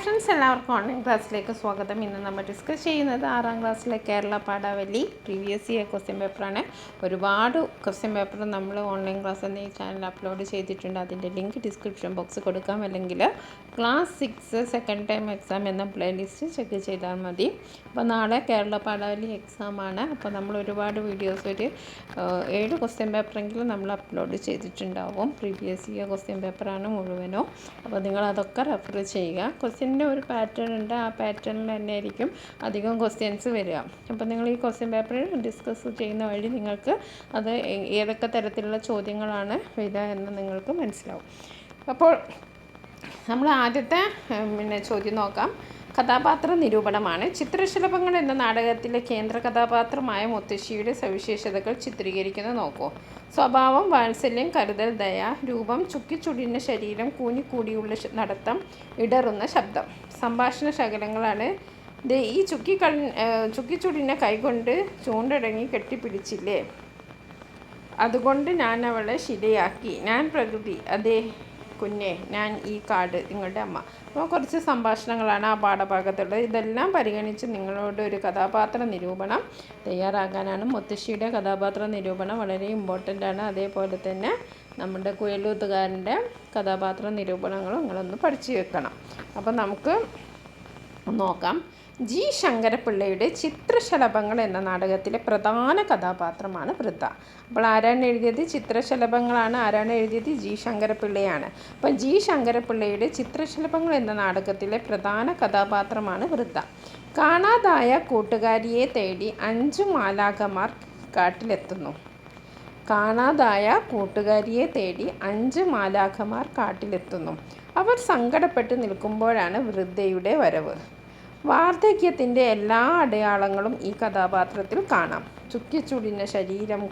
Friends, എല്ലാവർക്കും online ക്ലാസ്സിലേക്ക് സ്വാഗതം. ഇന്ന് നമ്മൾ ഡിസ്കസ് ചെയ്യുന്നത് 6ാം ക്ലാസ്സിലെ കേരള പാഠാവലി പ്രീവിയസ് ഇയർ ക്വസ്റ്റ്യൻ പേപ്പറാണ്. ഒരുപാട് ക്വസ്റ്റ്യൻ പേപ്പർ നമ്മൾ ഓൺലൈൻ ക്ലാസ് എന്ന ഈ ചാനൽ അപ്ലോഡ് ചെയ്തിട്ടുണ്ട്. അതിൻ്റെ ലിങ്ക് ഡിസ്ക്രിപ്ഷൻ ബോക്സ് കൊടുക്കാം, അല്ലെങ്കിൽ ക്ലാസ് 6 സെക്കൻഡ് ടൈം എക്സാം എന്ന പ്ലേലിസ്റ്റ് ചെക്ക് ചെയ്താൽ മതി. അപ്പോൾ നാളെ കേരള പാഠാവലി എക്സാമാണ്. അപ്പോൾ നമ്മൾ ഒരുപാട് വീഡിയോസ്, ഒരു 7 ക്വസ്റ്റ്യൻ പേപ്പറെങ്കിലും നമ്മൾ അപ്ലോഡ് ചെയ്തിട്ടുണ്ടാവും. പ്രീവിയസ് ഇയർ ക്വസ്റ്റ്യൻ പേപ്പറാണ് മുഴുവനോ. അപ്പോൾ നിങ്ങളതൊക്കെ റെഫർ ചെയ്യുക. ക്വസ്റ്റ്യൻ്റെ ഒരു പാറ്റേൺ ഉണ്ട്, ആ പാറ്റേണിൽ തന്നെ ആയിരിക്കും അധികം ക്വസ്റ്റ്യൻസ് വരിക. അപ്പോൾ നിങ്ങൾ ഈ ക്വസ്റ്റ്യൻ പേപ്പർ ഡിസ്കസ് ചെയ്യുന്ന വഴി നിങ്ങൾക്ക് അത് ഏതൊക്കെ തരത്തിലുള്ള ചോദ്യങ്ങളാണ് വരിക എന്ന് നിങ്ങൾക്ക് മനസ്സിലാവും. അപ്പോൾ നമ്മൾ ആദ്യത്തെ ചോദ്യം നോക്കാം. കഥാപാത്ര നിരൂപണമാണ്. ചിത്രശലഭങ്ങൾ എന്ന നാടകത്തിലെ കേന്ദ്ര കഥാപാത്രമായ മുത്തശ്ശിയുടെ സവിശേഷതകൾ ചിത്രീകരിക്കുന്നത് നോക്കൂ. സ്വഭാവം, വാത്സല്യം, കരുതൽ, ദയ. രൂപം, ചുക്കിച്ചുടിഞ്ഞ ശരീരം, കൂനിക്കൂടിയുള്ള നടത്തം, ഇടറുന്ന ശബ്ദം. സംഭാഷണ ശകലങ്ങളാണ്. ഈ ചുക്കിച്ചുടിഞ്ഞ കൈകൊണ്ട് ചൂണ്ടടങ്ങി കെട്ടിപ്പിടിച്ചില്ലേ, അതുകൊണ്ട് ഞാൻ അവളെ ശിലയാക്കി. ഞാൻ പ്രകൃതി, അതേ കുഞ്ഞെ, ഞാൻ ഈ കാട്, നിങ്ങളുടെ അമ്മ. അപ്പോൾ കുറച്ച് സംഭാഷണങ്ങളാണ് ആ പാഠഭാഗത്തുള്ളത്. ഇതെല്ലാം പരിഗണിച്ച് നിങ്ങളോട് ഒരു കഥാപാത്ര നിരൂപണം തയ്യാറാക്കാനാണ്. മുത്തശ്ശിയുടെ കഥാപാത്ര നിരൂപണം വളരെ ഇമ്പോർട്ടൻ്റ് ആണ്. അതേപോലെ തന്നെ നമ്മുടെ കുഴലൂത്തുകാരൻ്റെ കഥാപാത്ര നിരൂപണങ്ങളും നിങ്ങളൊന്ന് പഠിച്ചു വെക്കണം. അപ്പോൾ നമുക്ക് നോക്കാം. ജി ശങ്കരപ്പിള്ളയുടെ ചിത്രശലഭങ്ങൾ എന്ന നാടകത്തിലെ പ്രധാന കഥാപാത്രമാണ് വൃദ്ധ. അപ്പോൾ ആരാണ് എഴുതിയത്? ചിത്രശലഭങ്ങളാണ്. ആരാണ് എഴുതിയത്? ജി ശങ്കരപ്പിള്ളയാണ്. അപ്പോൾ ജി ശങ്കരപ്പിള്ളയുടെ ചിത്രശലഭങ്ങൾ എന്ന നാടകത്തിലെ പ്രധാന കഥാപാത്രമാണ് വൃദ്ധ. കാണാതായ കൂട്ടുകാരിയെ തേടി 5 മാലാഖമാർ കാട്ടിലെത്തുന്നു. കാണാതായ കൂട്ടുകാരിയെ തേടി 5 മാലാഖമാർ കാട്ടിലെത്തുന്നു. അവർ സങ്കടപ്പെട്ട് നിൽക്കുമ്പോഴാണ് വൃദ്ധയുടെ വരവ്. വാർദ്ധക്യത്തിൻ്റെ എല്ലാ അടയാളങ്ങളും ഈ കഥാപാത്രത്തിൽ കാണാം. ചുക്കിച്ചുടിഞ്ഞ ശരീരം,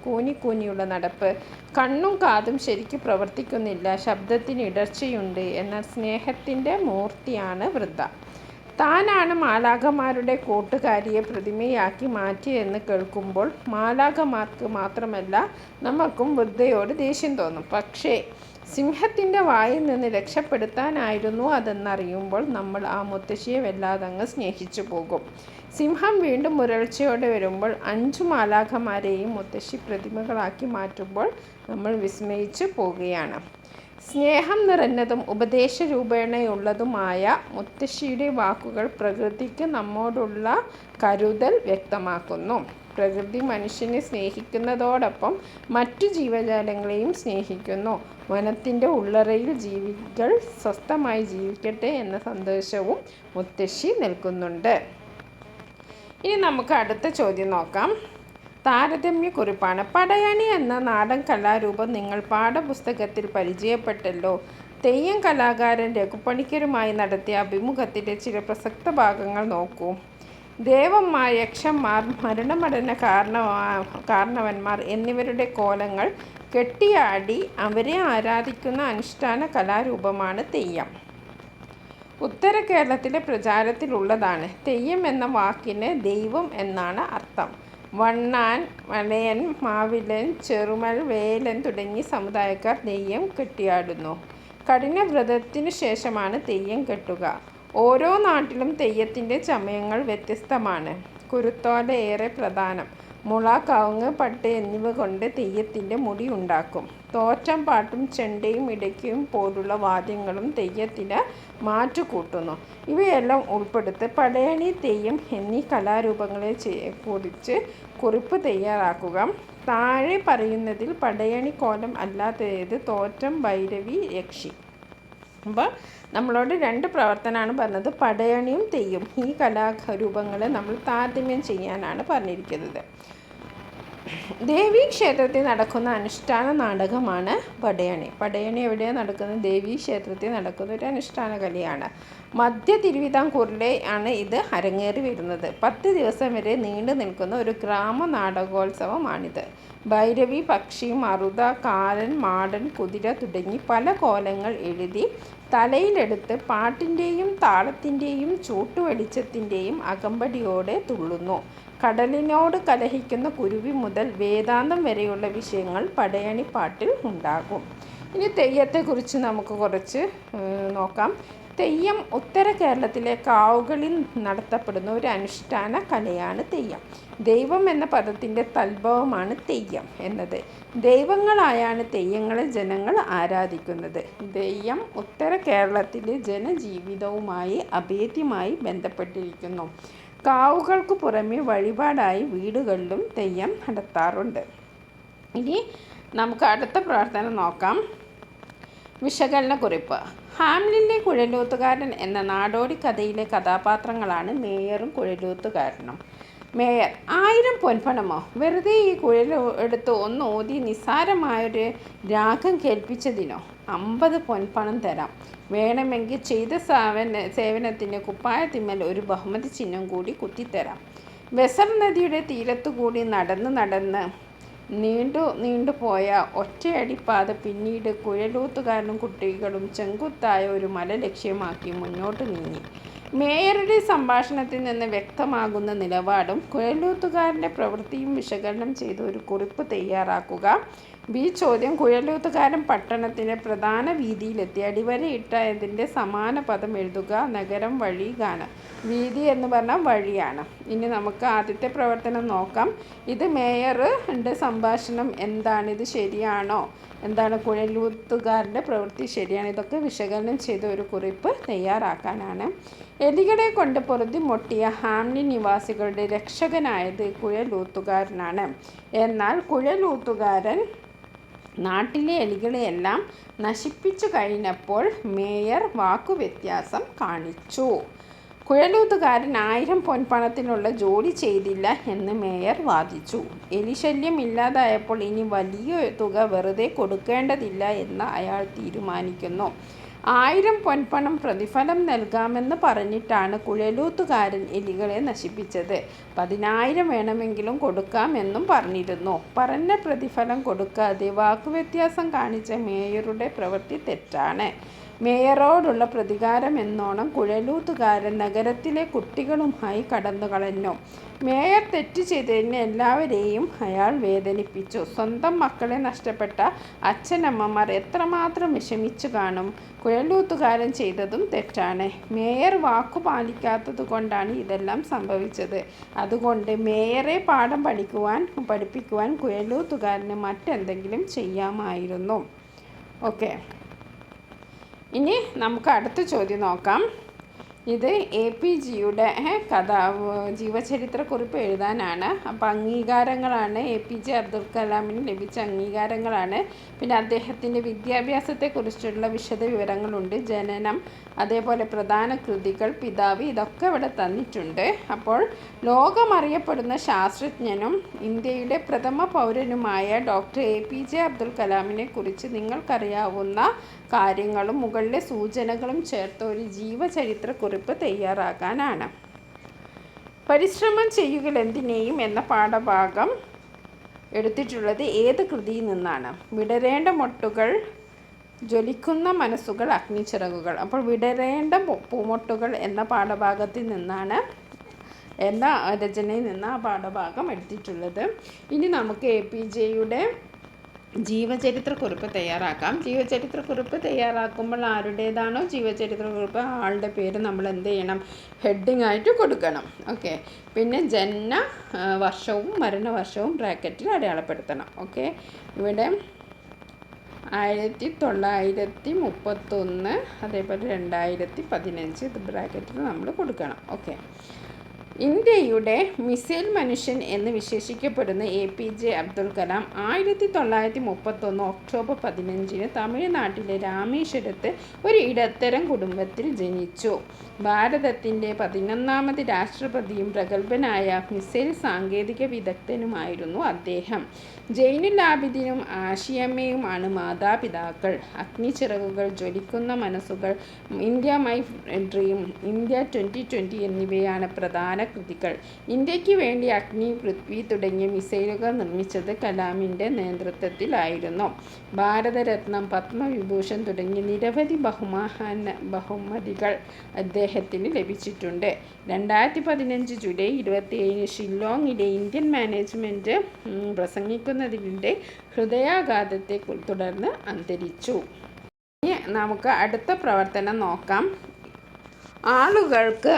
കൂനിയുള്ള നടപ്പ്, കണ്ണും കാതും ശരിക്കും പ്രവർത്തിക്കുന്നില്ല, ശബ്ദത്തിന് ഇടർച്ചയുണ്ട്. എന്നാൽ സ്നേഹത്തിൻ്റെ മൂർത്തിയാണ് വൃദ്ധ. താനാണ് മാലാഖമാരുടെ കൂട്ടുകാരിയെ പ്രതിമയാക്കി മാറ്റിയെന്ന് കേൾക്കുമ്പോൾ മാലാഖമാർക്ക് മാത്രമല്ല നമുക്കും വൃദ്ധയോട് ദേഷ്യം തോന്നും. പക്ഷേ സിംഹത്തിൻ്റെ വായിൽ നിന്ന് രക്ഷപ്പെടുത്താനായിരുന്നു അതെന്നറിയുമ്പോൾ നമ്മൾ ആ മുത്തശ്ശിയെ വല്ലാതങ്ങ് സ്നേഹിച്ചു പോകും. സിംഹം വീണ്ടും മുരൾച്ചയോടെ വരുമ്പോൾ 5 മാലാഖമാരെയും മുത്തശ്ശി പ്രതിമകളാക്കി മാറ്റുമ്പോൾ നമ്മൾ വിസ്മയിച്ചു പോവുകയാണ്. സ്നേഹം നിറഞ്ഞതും ഉപദേശരൂപേണയുള്ളതുമായ മുത്തശ്ശിയുടെ വാക്കുകൾ പ്രകൃതിക്ക് നമ്മോടുള്ള കരുതൽ വ്യക്തമാക്കുന്നു. പ്രകൃതി മനുഷ്യനെ സ്നേഹിക്കുന്നതോടൊപ്പം മറ്റു ജീവജാലങ്ങളെയും സ്നേഹിക്കുന്നു. വനത്തിൻ്റെ ഉള്ളറയിൽ ജീവികൾ സ്വസ്ഥമായി ജീവിക്കട്ടെ എന്ന സന്ദേശവും മുത്തശ്ശി നൽകുന്നുണ്ട്. ഇനി നമുക്ക് അടുത്ത ചോദ്യം നോക്കാം. താരതമ്യക്കുറിപ്പാണ്. പടയണി എന്ന നാടൻ കലാരൂപം നിങ്ങൾ പാഠപുസ്തകത്തിൽ പരിചയപ്പെട്ടല്ലോ. തെയ്യം കലാകാരൻ രഘുപണിക്കരുമായി നടത്തിയ അഭിമുഖത്തിലെ ചില പ്രസക്ത ഭാഗങ്ങൾ നോക്കൂ. ദേവന്മാർ, യക്ഷന്മാർ, മരണമടന കാരണവന്മാർ എന്നിവരുടെ കോലങ്ങൾ കെട്ടിയാടി അവരെ ആരാധിക്കുന്ന അനുഷ്ഠാന കലാരൂപമാണ് തെയ്യം. ഉത്തര കേരളത്തിലെ പ്രചാരത്തിലുള്ളതാണ്. തെയ്യം എന്ന വാക്കിന് ദൈവം എന്നാണ് അർത്ഥം. വണ്ണാൻ, മലയൻ, മാവിലൻ, ചെറുമൽ, വേലൻ തുടങ്ങി സമുദായക്കാർ തെയ്യം കെട്ടിയാടുന്നു. കഠിനവ്രതത്തിനു ശേഷമാണ് തെയ്യം കെട്ടുക. ഓരോ നാട്ടിലും തെയ്യത്തിൻ്റെ ചമയങ്ങൾ വ്യത്യസ്തമാണ്. കുരുത്തോല ഏറെ പ്രധാനം. മുള, കവുങ്ങ്, പട്ട് എന്നിവ കൊണ്ട് തെയ്യത്തിൻ്റെ മുടി ഉണ്ടാക്കും. തോറ്റം പാട്ടും ചെണ്ടയും ഇടയ്ക്കും പോലുള്ള വാദ്യങ്ങളും തെയ്യത്തിന് മാറ്റുകൂട്ടുന്നു. ഇവയെല്ലാം ഉൾപ്പെടുത്തി പടയണി, തെയ്യം എന്നീ കലാരൂപങ്ങളെ കുറിച്ച് കുറിപ്പ് തയ്യാറാക്കുക. താഴെ പറയുന്നതിൽ പടയണി കോലം അല്ലാത്തത് തോറ്റം, ഭൈരവി, യക്ഷി. അപ്പോൾ നമ്മളോട് 2 പ്രവർത്തനമാണ് പറഞ്ഞത്. പടയണിയും തെയ്യം, ഈ കലാരൂപങ്ങളെ നമ്മൾ താരതമ്യം ചെയ്യാനാണ് പറഞ്ഞിരിക്കുന്നത്. ദേവീക്ഷേത്രത്തിൽ നടക്കുന്ന അനുഷ്ഠാന നാടകമാണ് പടയണി. പടയണി എവിടെയാണ് നടക്കുന്നത്? ദേവീക്ഷേത്രത്തിൽ നടക്കുന്ന ഒരു അനുഷ്ഠാന കലയാണ്. മധ്യ തിരുവിതാംകൂറിലെ ആണ് ഇത് അരങ്ങേറി വരുന്നത്. 10 ദിവസം വരെ നീണ്ടു നിൽക്കുന്ന ഒരു ഗ്രാമ നാടകോത്സവമാണിത്. ഭൈരവി, പക്ഷി, മറുത, കാലൻ, മാടൻ, കുതിര തുടങ്ങി പല കോലങ്ങൾ എഴുതി തലയിലെടുത്ത് പാട്ടിൻ്റെയും താളത്തിൻ്റെയും ചൂട്ടുവെളിച്ചത്തിൻ്റെയും അകമ്പടിയോടെ തുള്ളുന്നു. കടലിനോട് കലഹിക്കുന്ന കുരുവി മുതൽ വേദാന്തം വരെയുള്ള വിഷയങ്ങൾ പടയണിപ്പാട്ടിൽ ഉണ്ടാകും. ഇനി തെയ്യത്തെക്കുറിച്ച് നമുക്ക് കുറച്ച് നോക്കാം. തെയ്യം ഉത്തര കേരളത്തിലെ കാവുകളിൽ നടത്തപ്പെടുന്ന ഒരു അനുഷ്ഠാന കലയാണ് തെയ്യം. ദൈവം എന്ന പദത്തിൻ്റെ തദ്ഭവമാണ് തെയ്യം എന്നത്. ദൈവങ്ങളായാണ് തെയ്യങ്ങളെ ജനങ്ങൾ ആരാധിക്കുന്നത്. തെയ്യം ഉത്തര കേരളത്തിലെ ജനജീവിതവുമായി അഭേദ്യമായി ബന്ധപ്പെട്ടിരിക്കുന്നു. കാവുകൾക്ക് പുറമെ വഴിപാടായി വീടുകളിലും തെയ്യം നടത്താറുണ്ട്. ഇനി നമുക്ക് അടുത്ത പ്രവർത്തനം നോക്കാം. വിശകലനക്കുറിപ്പ്. ഹാംലിനിലെ കുഴലൂത്തുകാരൻ എന്ന നാടോടി കഥയിലെ കഥാപാത്രങ്ങളാണ് മേയറും കുഴലൂത്തുകാരനും. മേയർ: 1000 പൊൻപണമോ? വെറുതെ ഈ കുഴൽ എടുത്ത് ഒന്ന് ഓതി നിസ്സാരമായൊരു രാഗം കേൾപ്പിച്ചതിനോ? 50 പൊൻപണം തരാം. വേണമെങ്കിൽ ചെയ്ത സേവനത്തിന് കുപ്പായത്തിന്മേൽ ഒരു ബഹുമതി ചിഹ്നം കൂടി കുത്തിത്തരാം. വെസർ നദിയുടെ തീരത്തുകൂടി നടന്ന് നീണ്ടുപോയ ഒറ്റയടിപ്പാത പിന്നീട് കുഴലൂത്തുകാരനും കുട്ടികളും ചെങ്കുത്തായ ഒരു മല ലക്ഷ്യമാക്കി മുന്നോട്ട് നീങ്ങി. മേയറുടെ സംഭാഷണത്തിൽ നിന്ന് വ്യക്തമാകുന്ന നിലപാടും കുഴലൂത്തുകാരൻ്റെ പ്രവൃത്തിയും വിശകലനം ചെയ്ത് ഒരു കുറിപ്പ് തയ്യാറാക്കുക. ബി ചോദ്യം: കുഴലൂത്തുകാരൻ പട്ടണത്തിൻ്റെ പ്രധാന വീതിയിലെത്തി അടിവരയിട്ടതിൻ്റെ സമാന പദം എഴുതുക. നഗരം, വഴി, ഗാനം. വീതി എന്ന് പറഞ്ഞാൽ വഴിയാണ്. ഇനി നമുക്ക് ആദ്യത്തെ പ്രവർത്തനം നോക്കാം. ഇത് മേയറുടെ സംഭാഷണം എന്താണ്? ഇത് ശരിയാണോ? എന്താണ്? കുഴലൂത്തുകാരൻ്റെ പ്രവൃത്തി ശരിയാണ്. ഇതൊക്കെ വിശകലനം ചെയ്ത ഒരു കുറിപ്പ് തയ്യാറാക്കാനാണ്. എലികളെ കൊണ്ട് പൊറുതി മുട്ടിയ ഹാംലിൻ നിവാസികളുടെ രക്ഷകനായത് കുഴലൂത്തുകാരനാണ്. എന്നാൽ കുഴലൂത്തുകാരൻ നാട്ടിലെ എലികളെയെല്ലാം നശിപ്പിച്ചു കഴിഞ്ഞപ്പോൾ മേയർ വാക്കുവ്യത്യാസം കാണിച്ചു. കുഴലൂത്തുകാരൻ 1000 പൊൻപണത്തിനുള്ള ജോലി ചെയ്തില്ല എന്ന് മേയർ വാദിച്ചു. എലിശല്യം ഇല്ലാതായപ്പോൾ ഇനി വലിയ തുക വെറുതെ കൊടുക്കേണ്ടതില്ല എന്ന് അയാൾ തീരുമാനിക്കുന്നു. 1000 പൊൻപണം പ്രതിഫലം നൽകാമെന്ന് പറഞ്ഞിട്ടാണ് കുഴലൂത്തുകാരൻ എലികളെ നശിപ്പിച്ചത്. 10,000 വേണമെങ്കിലും കൊടുക്കാമെന്നും പറഞ്ഞിരുന്നു. പറഞ്ഞ പ്രതിഫലം കൊടുക്കാതെ വാക്കുവ്യത്യാസം കാണിച്ച മേയറുടെ പ്രവൃത്തി തെറ്റാണ്. മേയറോടുള്ള പ്രതികാരം എന്നോണം കുഴലൂത്തുകാരൻ നഗരത്തിലെ കുട്ടികളുമായി കടന്നു കളഞ്ഞു. മേയർ തെറ്റ് ചെയ്തതിന് എല്ലാവരെയും അയാൾ വേദനിപ്പിച്ചു. സ്വന്തം മക്കളെ നഷ്ടപ്പെട്ട അച്ഛനമ്മമാർ എത്രമാത്രം വിഷമിച്ചു കാണും. കുഴലൂത്തുകാരൻ ചെയ്തതും തെറ്റാണ്. മേയർ വാക്കു പാലിക്കാത്തത് കൊണ്ടാണ് ഇതെല്ലാം സംഭവിച്ചത്. അതുകൊണ്ട് മേയറെ പാഠം പഠിപ്പിക്കുവാൻ കുഴലൂത്തുകാരന് മറ്റെന്തെങ്കിലും ചെയ്യാമായിരുന്നു. ഓക്കെ, ഇനി നമുക്ക് അടുത്ത ചോദ്യം നോക്കാം. ഇത് APGയുടെ ജീവചരിത്രക്കുറിപ്പ് എഴുതാനാണ്. അപ്പോൾ അംഗീകാരങ്ങളാണ് APJ അബ്ദുൽ കലാമിന് ലഭിച്ച അംഗീകാരങ്ങളാണ്. പിന്നെ അദ്ദേഹത്തിൻ്റെ വിദ്യാഭ്യാസത്തെക്കുറിച്ചുള്ള വിശദവിവരങ്ങളുണ്ട്. ജനനം, അതേപോലെ പ്രധാന കൃതികൾ, പിതാവ്, ഇതൊക്കെ ഇവിടെ തന്നിട്ടുണ്ട്. അപ്പോൾ ലോകമറിയപ്പെടുന്ന ശാസ്ത്രജ്ഞനും ഇന്ത്യയുടെ പ്രഥമ പൗരനുമായ ഡോക്ടർ APJ അബ്ദുൽ കലാമിനെ കുറിച്ച് നിങ്ങൾക്കറിയാവുന്ന കാര്യങ്ങളും മുകളിലെ സൂചനകളും ചേർത്ത ഒരു ജീവചരിത്രക്കുറിപ്പ് തയ്യാറാക്കാനാണ്. പരിശ്രമം ചെയ്യുകലെന്തിനേയും എന്ന പാഠഭാഗം എടുത്തിട്ടുള്ളത് ഏത് കൃതിയിൽ നിന്നാണ്? വിടരേണ്ട മൊട്ടുകൾ, ജ്വലിക്കുന്ന മനസ്സുകൾ, അഗ്നിച്ചിറകുകൾ. അപ്പോൾ വിടരേണ്ട പൂമൊട്ടുകൾ എന്ന പാഠഭാഗത്തിൽ നിന്നാണ്, എന്ന രചനയിൽ നിന്ന് ആ പാഠഭാഗം എടുത്തിട്ടുള്ളത്. ഇനി നമുക്ക് APJയുടെ ജീവചരിത്രക്കുറിപ്പ് തയ്യാറാക്കാം. ജീവചരിത്രക്കുറിപ്പ് തയ്യാറാക്കുമ്പോൾ ആരുടേതാണോ ജീവചരിത്രക്കുറിപ്പ് ആളുടെ പേര് നമ്മൾ എന്ത് ചെയ്യണം? ഹെഡിങ് ആയിട്ട് കൊടുക്കണം. ഓക്കെ, പിന്നെ ജനന വർഷവും മരണവർഷവും ബ്രാക്കറ്റിൽ അടയാളപ്പെടുത്തണം. ഓക്കെ, ഇവിടെ 1931, അതേപോലെ 2015 ഇത് ബ്രാക്കറ്റിൽ നമ്മൾ കൊടുക്കണം. ഓക്കെ, ഇന്ത്യയുടെ മിസൈൽ മനുഷ്യൻ എന്ന് വിശേഷിക്കപ്പെടുന്ന APJ അബ്ദുൽ കലാം 1931 ഒക്ടോബർ 15 തമിഴ്നാട്ടിലെ രാമേശ്വരത്ത് ഒരു ഇടത്തരം കുടുംബത്തിൽ ജനിച്ചു. ഭാരതത്തിൻ്റെ 11ാമത് രാഷ്ട്രപതിയും പ്രഗത്ഭനായ മിസൈൽ സാങ്കേതിക വിദഗ്ധനുമായിരുന്നു അദ്ദേഹം. ജൈനുൽ ആബിദിനും ആഷിയമ്മയുമാണ് മാതാപിതാക്കൾ. അഗ്നിച്ചിറകുകൾ, ജ്വലിക്കുന്ന മനസ്സുകൾ, ഇന്ത്യ മൈ ഡ്രീം, ഇന്ത്യ 2020 എന്നിവയാണ് പ്രധാന കൃതികൾ. ഇന്ത്യക്ക് വേണ്ടി അഗ്നി, പൃഥ്വി തുടങ്ങിയ മിസൈലുകൾ നിർമ്മിച്ചത് കലാമിൻ്റെ നേതൃത്വത്തിലായിരുന്നു. ഭാരതരത്നം, പത്മവിഭൂഷൺ തുടങ്ങിയ നിരവധി ബഹുമതികൾ അദ്ദേഹത്തിന് ലഭിച്ചിട്ടുണ്ട്. 2015 ജൂലൈ 27 ഷില്ലോങ്ങിലെ ഇന്ത്യൻ മാനേജ്മെൻറ്റ് പ്രസംഗിക്കുന്നതിനിടെ ഹൃദയാഘാതത്തെ തുടർന്ന് അന്തരിച്ചു. ഇനി നമുക്ക് അടുത്ത പ്രവർത്തനം നോക്കാം. ആളുകൾക്ക്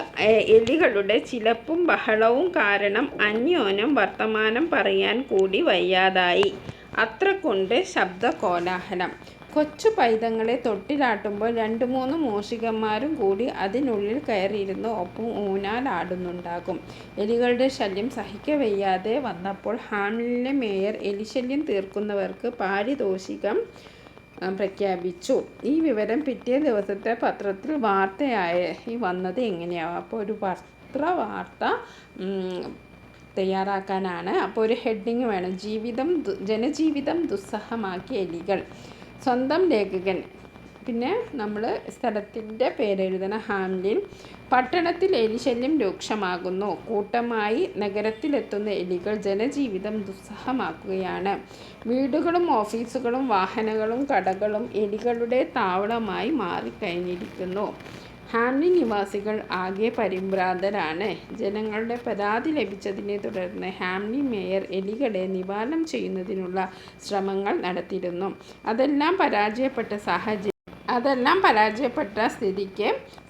എലികളുടെ ചിലപ്പും ബഹളവും കാരണം അന്യോന്യം വർത്തമാനം പറയാൻ കൂടി വയ്യാതായി. അത്രകൊണ്ട് ശബ്ദകോലാഹലം. കൊച്ചു പൈതങ്ങളെ തൊട്ടിലാട്ടുമ്പോൾ 2-3 മൂഷികന്മാരും കൂടി അതിനുള്ളിൽ കയറിയിരുന്ന് ഒപ്പം ഊഞ്ഞാലാടുന്നുണ്ടാകും. എലികളുടെ ശല്യം സഹിക്കവയ്യാതെ വന്നപ്പോൾ ഹാംലിനിലെ മേയർ എലിശല്യം തീർക്കുന്നവർക്ക് പാരിതോഷികം പ്രഖ്യാപിച്ചു. ഈ വിവരം പിറ്റേ ദിവസത്തെ പത്രത്തിൽ വാർത്തയായി വന്നത് എങ്ങനെയാവും? അപ്പോൾ ഒരു പത്രവാർത്ത തയ്യാറാക്കാനാണ്. അപ്പോൾ ഒരു ഹെഡിങ് വേണം. ജനജീവിതം ദുസ്സഹമാക്കിയ എലികൾ. സ്വന്തം ലേഖകൻ. പിന്നെ നമ്മൾ സ്ഥലത്തിൻ്റെ പേരെഴുതണം. ഹാംലിൻ. പട്ടണത്തിൽ എലിശല്യം രൂക്ഷമാകുന്നു. കൂട്ടമായി നഗരത്തിലെത്തുന്ന എലികൾ ജനജീവിതം ദുസ്സഹമാക്കുകയാണ്. വീടുകളും ഓഫീസുകളും വാഹനങ്ങളും കടകളും എലികളുടെ താവളമായി മാറിക്കഴിഞ്ഞിരിക്കുന്നു. ഹാംലിൻ നിവാസികൾ ആകെ പരിഭ്രാന്തരാണ്. ജനങ്ങളുടെ പരാതി ലഭിച്ചതിനെ തുടർന്ന് ഹാംലിൻ മേയർ എലികളെ നിവാരണം ചെയ്യുന്നതിനുള്ള ശ്രമങ്ങൾ നടത്തിയിരുന്നു. അതെല്ലാം പരാജയപ്പെട്ട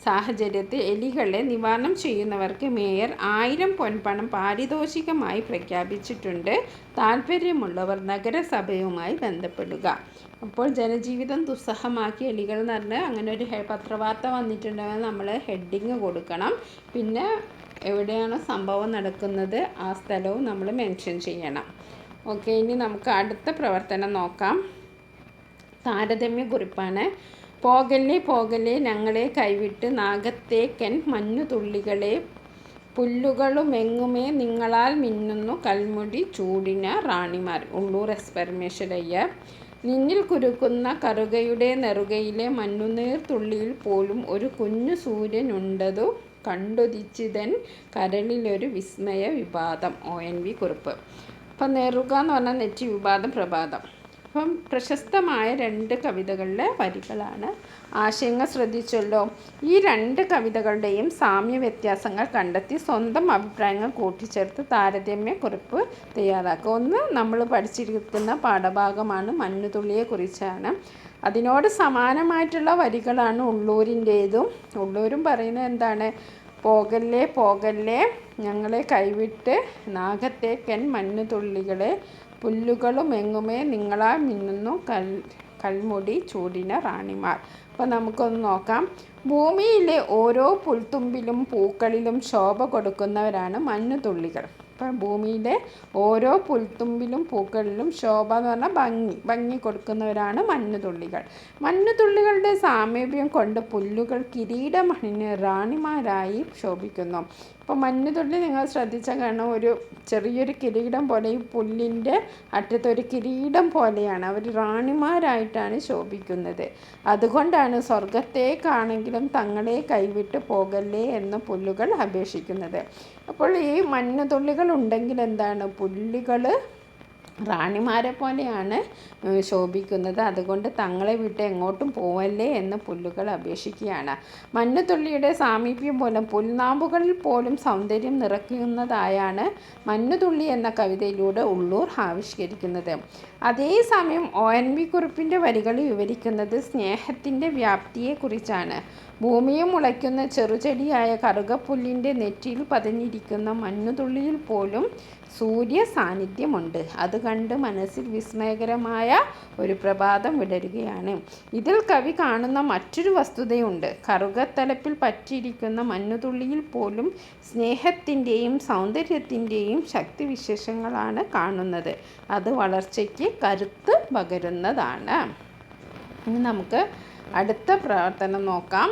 സാഹചര്യത്തിൽ എലികളെ നിവാരണം ചെയ്യുന്നവർക്ക് മേയർ 1000 പൊൻപണം പാരിതോഷികമായി പ്രഖ്യാപിച്ചിട്ടുണ്ട്. താൽപ്പര്യമുള്ളവർ നഗരസഭയുമായി ബന്ധപ്പെടുക. അപ്പോൾ ജനജീവിതം ദുസ്സഹമാക്കിയ എലികൾ എന്ന് പറഞ്ഞാൽ അങ്ങനെ ഒരു പത്രവാർത്ത വന്നിട്ടുണ്ടെങ്കിൽ നമ്മൾ ഹെഡിങ് കൊടുക്കണം. പിന്നെ എവിടെയാണോ സംഭവം നടക്കുന്നത് ആ സ്ഥലവും നമ്മൾ മെൻഷൻ ചെയ്യണം. ഓക്കെ, ഇനി നമുക്ക് അടുത്ത പ്രവർത്തനം നോക്കാം. താരതമ്യ കുറിപ്പാണ്. പോകല്ലേ പോകല്ലേ ഞങ്ങളെ കൈവിട്ട് നാഗത്തേക്കൻ മഞ്ഞുതുള്ളികളെ, പുല്ലുകളുമെങ്ങുമേ നിങ്ങളാൽ മിന്നുന്നു കൽമുടി ചൂടിന റാണിമാർ. ഉള്ളൂർ എസ് പരമേശ്വരയ്യർ. നിന്നിൽ കുരുക്കുന്ന കറുകയുടെ നെറുകയിലെ മഞ്ഞുനീർ തുള്ളിയിൽ പോലും ഒരു കുഞ്ഞു സൂര്യനുണ്ടതു കണ്ടുദിച്ചിതൻ കരളിലൊരു വിസ്മയ വിഭാതം. ONV കുറിപ്പ്. അപ്പം നെറുക എന്ന് പറഞ്ഞാൽ നെറ്റി, വിഭാതം പ്രഭാതം. അപ്പം പ്രശസ്തമായ 2 കവിതകളിലെ വരികളാണ്. ആശയങ്ങൾ ശ്രദ്ധിച്ചല്ലോ. ഈ 2 കവിതകളുടെയും സാമ്യ വ്യത്യാസങ്ങൾ കണ്ടെത്തി സ്വന്തം അഭിപ്രായങ്ങൾ കൂട്ടിച്ചേർത്ത് താരതമ്യ കുറിപ്പ് തയ്യാറാക്കുക. ഒന്ന് നമ്മൾ പഠിച്ചിരിക്കുന്ന പാഠഭാഗമാണ്, മഞ്ഞുതുള്ളിയെക്കുറിച്ചാണ്. അതിനോട് സമാനമായിട്ടുള്ള വരികളാണ് ഉള്ളൂരിൻ്റേതും. ഉള്ളൂരും പറയുന്നത് എന്താണ്? പോകല്ലേ പോകല്ലേ ഞങ്ങളെ കൈവിട്ട് നാഗത്തേക്കൻ മഞ്ഞുതുള്ളികളെ, പുല്ലുകളും എങ്ങുമേ നിങ്ങളാൽ മിന്നുന്നു കൽമുടി ചൂടിന റാണിമാർ. അപ്പോൾ നമുക്കൊന്ന് നോക്കാം. ഭൂമിയിലെ ഓരോ പുൽത്തുമ്പിലും പൂക്കളിലും ശോഭ കൊടുക്കുന്നവരാണ് മഞ്ഞുതുള്ളികൾ. അപ്പം ഭൂമിയിലെ ഓരോ പുൽത്തുമ്പിലും പൂക്കളിലും ശോഭ എന്ന് പറഞ്ഞാൽ ഭംഗി കൊടുക്കുന്നവരാണ് മഞ്ഞുതുള്ളികൾ. മഞ്ഞുതുള്ളികളുടെ സാമീപ്യം കൊണ്ട് പുല്ലുകൾ കിരീടമണിഞ്ഞ് റാണിമാരായി ശോഭിക്കുന്നു. ഇപ്പോൾ മഞ്ഞുതുള്ളി നിങ്ങൾ ശ്രദ്ധിച്ചാൽ കാണാം, ഒരു ചെറിയൊരു കിരീടം പോലെ, ഈ പുല്ലിൻ്റെ അറ്റത്തൊരു കിരീടം പോലെയാണ്. അവർ റാണിമാരായിട്ടാണ് ശോഭിക്കുന്നത്. അതുകൊണ്ടാണ് സ്വർഗത്തേക്കാണെങ്കിലും തങ്ങളെ കൈവിട്ട് പോകല്ലേ എന്ന് പുല്ലുകൾ അപേക്ഷിക്കുന്നത്. അപ്പോൾ ഈ മഞ്ഞുതുള്ളികൾ ഉണ്ടെങ്കിൽ എന്താണ്? പുല്ലുകൾ റാണിമാരെ പോലെയാണ് ശോഭിക്കുന്നത്. അതുകൊണ്ട് തങ്ങളെ വിട്ട് എങ്ങോട്ടും പോവല്ലേ എന്ന് പുല്ലുകൾ അപേക്ഷിക്കുകയാണ്. മഞ്ഞുതുള്ളിയുടെ സാമീപ്യം മൂലം പുൽനാമ്പുകളിൽ പോലും സൗന്ദര്യം നിറയ്ക്കുന്നതായാണ് മഞ്ഞുതുള്ളി എന്ന കവിതയിലൂടെ ഉള്ളൂർ ആവിഷ്കരിക്കുന്നത്. അതേസമയം ONV കുറിപ്പിൻ്റെ വരികൾ വിവരിക്കുന്നത് സ്നേഹത്തിൻ്റെ വ്യാപ്തിയെക്കുറിച്ചാണ്. ഭൂമിയെ മുളയ്ക്കുന്ന ചെറുചെടിയായ കറുകപ്പുല്ലിൻ്റെ നെറ്റിയിൽ പതിഞ്ഞിരിക്കുന്ന മഞ്ഞുതുള്ളിയിൽ പോലും സൂര്യ സാന്നിധ്യമുണ്ട്. അത് കണ്ട് മനസ്സിൽ വിസ്മയകരമായ ഒരു പ്രഭാതം വിടരുകയാണ്. ഇതിൽ കവി കാണുന്ന മറ്റൊരു വസ്തുതയുണ്ട്. കറുകത്തലപ്പിൽ പറ്റിയിരിക്കുന്ന മഞ്ഞുതുള്ളിയിൽ പോലും സ്നേഹത്തിൻ്റെയും സൗന്ദര്യത്തിൻ്റെയും ശക്തിവിശേഷങ്ങളാണ് കാണുന്നത്. അത് വളർച്ചയ്ക്ക് കരുത്ത് പകരുന്നതാണ്. ഇനി നമുക്ക് അടുത്ത പ്രവർത്തനം നോക്കാം.